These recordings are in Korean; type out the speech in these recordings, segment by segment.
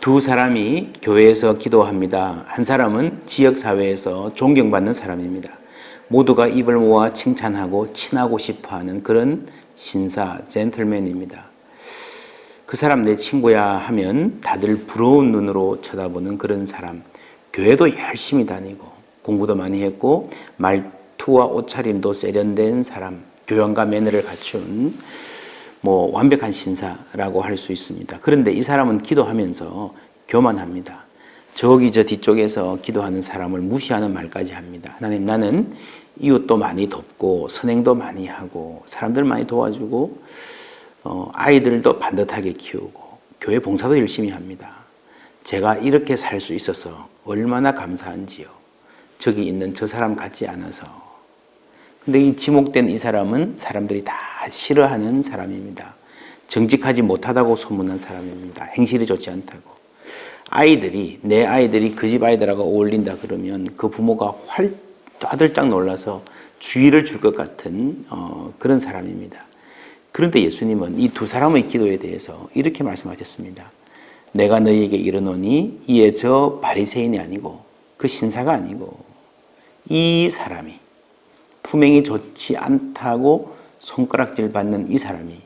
두 사람이 교회에서 기도합니다. 한 사람은 지역사회에서 존경받는 사람입니다. 모두가 입을 모아 칭찬하고 친하고 싶어하는 그런 신사, 젠틀맨입니다. 그 사람 내 친구야 하면 다들 부러운 눈으로 쳐다보는 그런 사람. 교회도 열심히 다니고 공부도 많이 했고 말투와 옷차림도 세련된 사람, 교양과 매너를 갖춘 완벽한 신사라고 할 수 있습니다. 그런데 이 사람은 기도하면서 교만합니다. 저기 저 뒤쪽에서 기도하는 사람을 무시하는 말까지 합니다. 하나님, 나는 이웃도 많이 돕고 선행도 많이 하고 사람들 많이 도와주고 아이들도 반듯하게 키우고 교회 봉사도 열심히 합니다. 제가 이렇게 살 수 있어서 얼마나 감사한지요. 저기 있는 저 사람 같지 않아서. 근데 이 지목된 이 사람은 사람들이 다 싫어하는 사람입니다. 정직하지 못하다고 소문난 사람입니다. 행실이 좋지 않다고. 내 아이들이 그 집 아이들하고 어울린다 그러면 그 부모가 화들짝 놀라서 주의를 줄 것 같은 그런 사람입니다. 그런데 예수님은 이 두 사람의 기도에 대해서 이렇게 말씀하셨습니다. 내가 너희에게 이르노니 이에 저 바리새인이 아니고 그 신사가 아니고 이 사람이 품행이 좋지 않다고 손가락질 받는 이 사람이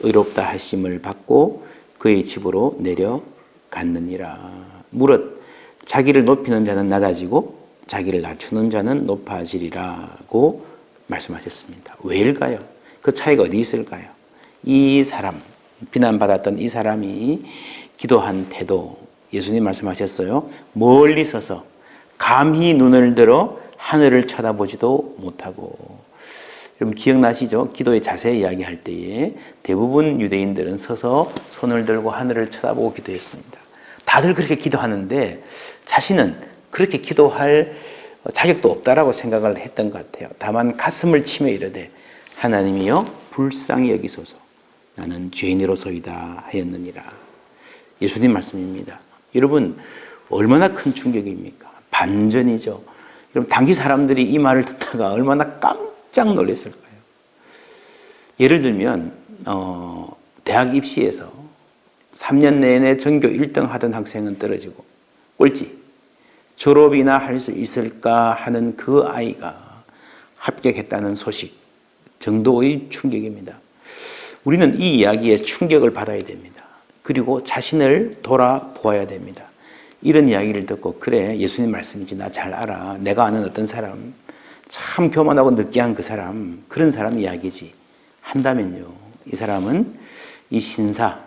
의롭다 하심을 받고 그의 집으로 내려갔느니라. 무릇 자기를 높이는 자는 낮아지고 자기를 낮추는 자는 높아지리라고 말씀하셨습니다. 왜일까요? 그 차이가 어디 있을까요? 이 사람, 비난받았던 이 사람이 기도한 태도, 예수님 말씀하셨어요. 멀리 서서 감히 눈을 들어 하늘을 쳐다보지도 못하고. 여러분 기억나시죠? 기도의 자세 이야기할 때에 대부분 유대인들은 서서 손을 들고 하늘을 쳐다보고 기도했습니다. 다들 그렇게 기도하는데 자신은 그렇게 기도할 자격도 없다라고 생각을 했던 것 같아요. 다만 가슴을 치며 이르되 하나님이여 불쌍히 여기소서 나는 죄인으로소이다 하였느니라. 예수님 말씀입니다. 여러분 얼마나 큰 충격입니까? 반전이죠. 여러분 당시 사람들이 이 말을 듣다가 얼마나 깜짝 놀랐을까요? 예를 들면 대학 입시에서 3년 내내 전교 1등 하던 학생은 떨어지고 꼴찌, 졸업이나 할 수 있을까 하는 그 아이가 합격했다는 소식 정도의 충격입니다. 우리는 이 이야기에 충격을 받아야 됩니다. 그리고 자신을 돌아보아야 됩니다. 이런 이야기를 듣고 그래 예수님 말씀이지 나 잘 알아. 내가 아는 어떤 사람 참 교만하고 느끼한 그 사람 그런 사람 이야기지 한다면요. 이 사람은 이 신사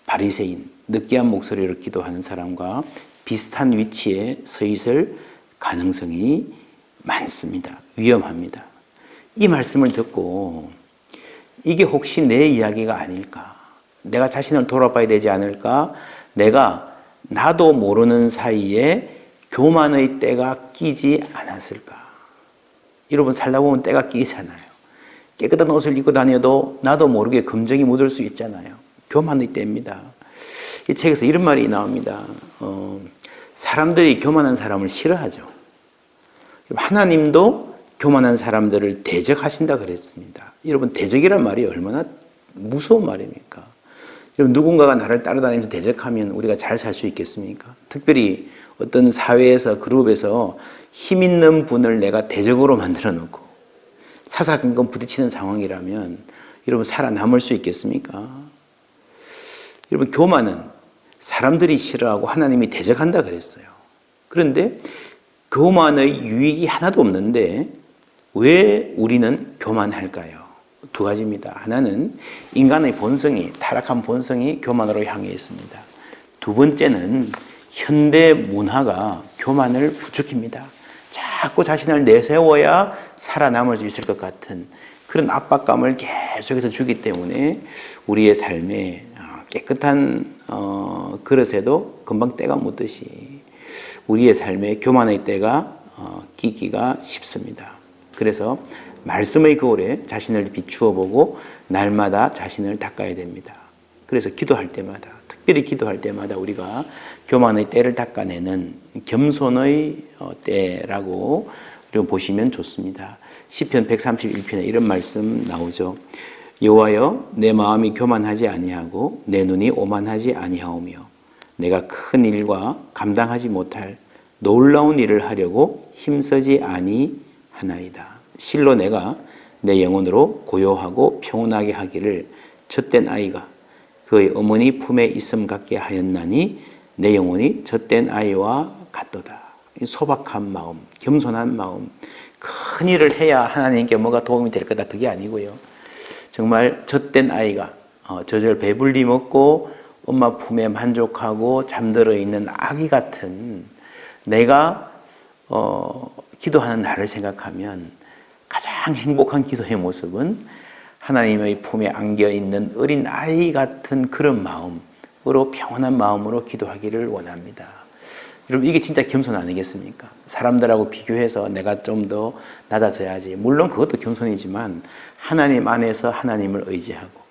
바리새인 느끼한 목소리로 기도하는 사람과 비슷한 위치에 서 있을 가능성이 많습니다. 위험합니다. 이 말씀을 듣고 이게 혹시 내 이야기가 아닐까? 내가 자신을 돌아봐야 되지 않을까? 나도 모르는 사이에 교만의 때가 끼지 않았을까? 여러분 살다 보면 때가 끼잖아요. 깨끗한 옷을 입고 다녀도 나도 모르게 검정이 묻을 수 있잖아요. 교만의 때입니다. 이 책에서 이런 말이 나옵니다. 사람들이 교만한 사람을 싫어하죠. 하나님도 교만한 사람들을 대적하신다 그랬습니다. 여러분 대적이란 말이 얼마나 무서운 말입니까? 여러분 누군가가 나를 따라다니면서 대적하면 우리가 잘 살 수 있겠습니까? 특별히 어떤 사회에서 그룹에서 힘 있는 분을 내가 대적으로 만들어 놓고 사사건건 부딪히는 상황이라면 여러분 살아남을 수 있겠습니까? 여러분 교만은 사람들이 싫어하고 하나님이 대적한다 그랬어요. 그런데 교만의 유익이 하나도 없는데 왜 우리는 교만할까요? 두 가지입니다. 하나는 인간의 본성이 타락한 본성이 교만으로 향해 있습니다. 두 번째는 현대 문화가 교만을 부추깁니다. 자꾸 자신을 내세워야 살아남을 수 있을 것 같은 그런 압박감을 계속해서 주기 때문에 우리의 삶에 깨끗한 그릇에도 금방 때가 묻듯이 우리의 삶에 교만의 때가 끼기가 쉽습니다. 그래서 말씀의 거울에 자신을 비추어 보고 날마다 자신을 닦아야 됩니다. 그래서 기도할 때마다 특별히 기도할 때마다 우리가 교만의 때를 닦아내는 겸손의 때라고 보시면 좋습니다. 시편 131편에 이런 말씀 나오죠. 여호와여 내 마음이 교만하지 아니하고 내 눈이 오만하지 아니하오며 내가 큰 일과 감당하지 못할 놀라운 일을 하려고 힘쓰지 아니하나이다. 실로 내가 내 영혼으로 고요하고 평온하게 하기를 젖된 아이가 그의 어머니 품에 있음 같게 하였나니 내 영혼이 젖된 아이와 같도다. 소박한 마음, 겸손한 마음, 큰 일을 해야 하나님께 뭐가 도움이 될 거다 그게 아니고요. 정말 젖된 아이가 저절 배불리 먹고 엄마 품에 만족하고 잠들어 있는 아기 같은 내가 기도하는 나를 생각하면 가장 행복한 기도의 모습은 하나님의 품에 안겨 있는 어린 아이 같은 그런 마음으로 평온한 마음으로 기도하기를 원합니다. 여러분 이게 진짜 겸손 아니겠습니까? 사람들하고 비교해서 내가 좀 더 낮아져야지. 물론 그것도 겸손이지만 하나님 안에서 하나님을 의지하고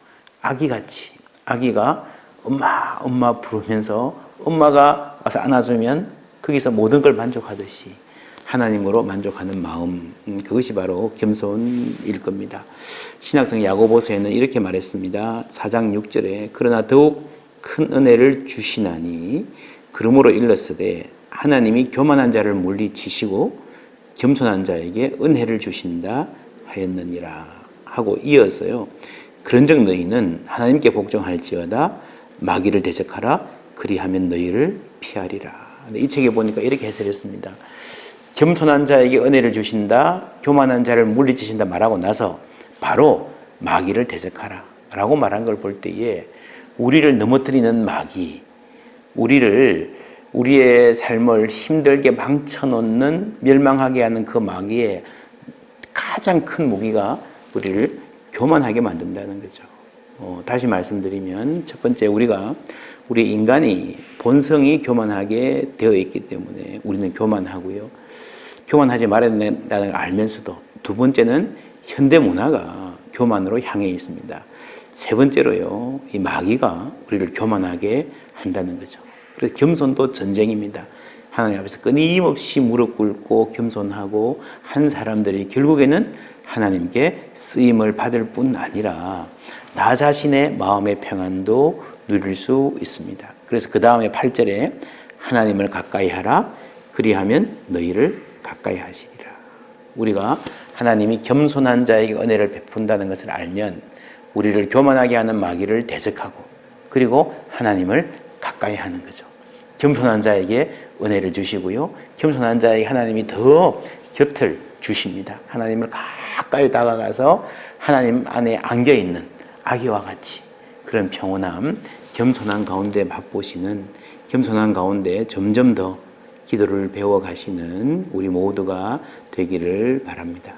아기같이 아기가 엄마 부르면서 엄마가 와서 안아주면 거기서 모든 걸 만족하듯이 하나님으로 만족하는 마음, 그것이 바로 겸손일 겁니다. 신약성 야고보서에는 이렇게 말했습니다. 4장 6절에 그러나 더욱 큰 은혜를 주시나니 그러므로 일렀으되 하나님이 교만한 자를 물리치시고 겸손한 자에게 은혜를 주신다 하였느니라 하고 이어서요. 그런즉 너희는 하나님께 복종할지어다 마귀를 대적하라 그리하면 너희를 피하리라. 이 책에 보니까 이렇게 해설했습니다. 겸손한 자에게 은혜를 주신다, 교만한 자를 물리치신다 말하고 나서 바로 마귀를 대적하라 라고 말한 걸 볼 때에 우리를 넘어뜨리는 마귀, 우리의 삶을 힘들게 망쳐놓는 멸망하게 하는 그 마귀의 가장 큰 무기가 우리를 교만하게 만든다는 거죠. 다시 말씀드리면 첫 번째 우리 인간이 본성이 교만하게 되어 있기 때문에 우리는 교만하고요. 교만하지 말아야 된다는 걸 알면서도 두 번째는 현대 문화가 교만으로 향해 있습니다. 세 번째로요, 이 마귀가 우리를 교만하게 한다는 거죠. 그래서 겸손도 전쟁입니다. 하나님 앞에서 끊임없이 무릎 꿇고 겸손하고 한 사람들이 결국에는 하나님께 쓰임을 받을 뿐 아니라 나 자신의 마음의 평안도 누릴 수 있습니다. 그래서 그 다음에 8절에 하나님을 가까이 하라 그리하면 너희를 가까이 하시리라. 우리가 하나님이 겸손한 자에게 은혜를 베푼다는 것을 알면 우리를 교만하게 하는 마귀를 대적하고 그리고 하나님을 가까이 하는 거죠. 겸손한 자에게 은혜를 주시고요. 겸손한 자에게 하나님이 더 곁을 주십니다. 하나님을 가까이 다가가서 하나님 안에 안겨있는 아기와 같이 그런 평온함, 겸손한 가운데 맛보시는, 겸손한 가운데 점점 더 기도를 배워가시는 우리 모두가 되기를 바랍니다.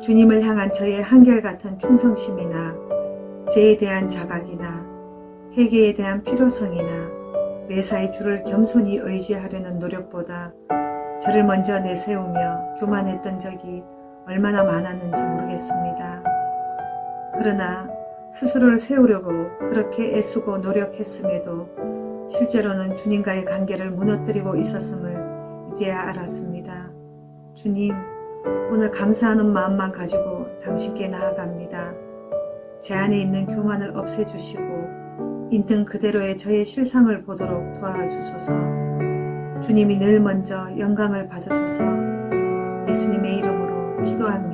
주님을 향한 저의 한결같은 충성심이나 죄에 대한 자각이나 회개에 대한 필요성이나 매사에 주를 겸손히 의지하려는 노력보다 저를 먼저 내세우며 교만했던 적이 얼마나 많았는지 모르겠습니다. 그러나 스스로를 세우려고 그렇게 애쓰고 노력했음에도 실제로는 주님과의 관계를 무너뜨리고 있었음을 이제야 알았습니다. 주님, 오늘 감사하는 마음만 가지고 당신께 나아갑니다. 제 안에 있는 교만을 없애주시고 있는 그대로의 저의 실상을 보도록 도와주소서. 주님이 늘 먼저 영광을 받으소서. 예수님의 이름으로 기도합니다.